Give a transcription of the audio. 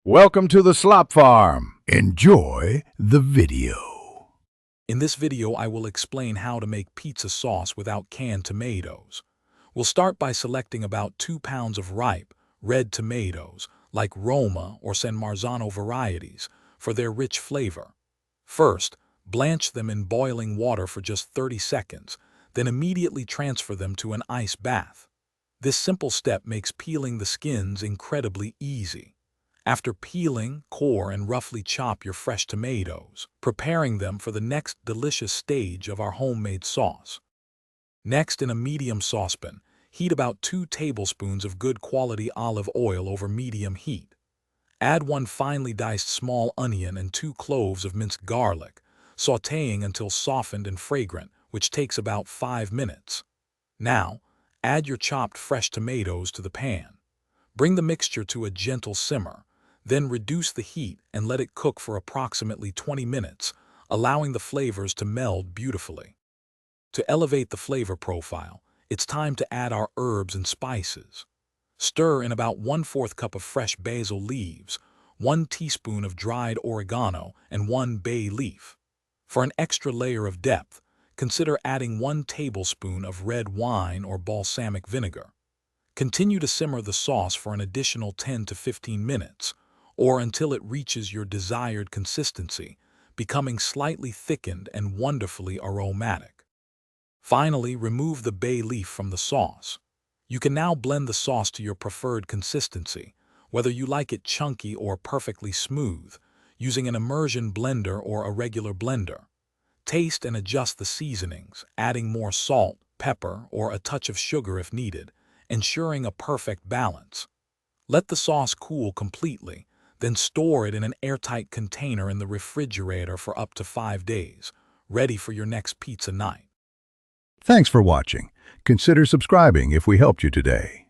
Welcome to the Slop Farm. Enjoy the video. In this video, I will explain how to make pizza sauce without canned tomatoes. We'll start by selecting about 2 pounds of ripe, red tomatoes, like Roma or San Marzano varieties, for their rich flavor. First, blanch them in boiling water for just 30 seconds, then immediately transfer them to an ice bath. This simple step makes peeling the skins incredibly easy. After peeling, core, and roughly chop your fresh tomatoes, preparing them for the next delicious stage of our homemade sauce. Next, in a medium saucepan, heat about 2 tablespoons of good quality olive oil over medium heat. Add 1 finely diced small onion and 2 cloves of minced garlic, sautéing until softened and fragrant, which takes about 5 minutes. Now, add your chopped fresh tomatoes to the pan. Bring the mixture to a gentle simmer. Then reduce the heat and let it cook for approximately 20 minutes, allowing the flavors to meld beautifully. To elevate the flavor profile, it's time to add our herbs and spices. Stir in about 1/4 cup of fresh basil leaves, 1 teaspoon of dried oregano, and 1 bay leaf. For an extra layer of depth, consider adding 1 tablespoon of red wine or balsamic vinegar. Continue to simmer the sauce for an additional 10 to 15 minutes, or until it reaches your desired consistency, becoming slightly thickened and wonderfully aromatic. Finally, remove the bay leaf from the sauce. You can now blend the sauce to your preferred consistency, whether you like it chunky or perfectly smooth, using an immersion blender or a regular blender. Taste and adjust the seasonings, adding more salt, pepper, or a touch of sugar if needed, ensuring a perfect balance. Let the sauce cool completely, then store it in an airtight container in the refrigerator for up to 5 days, ready for your next pizza night. Thanks for watching. Consider subscribing if we helped you today.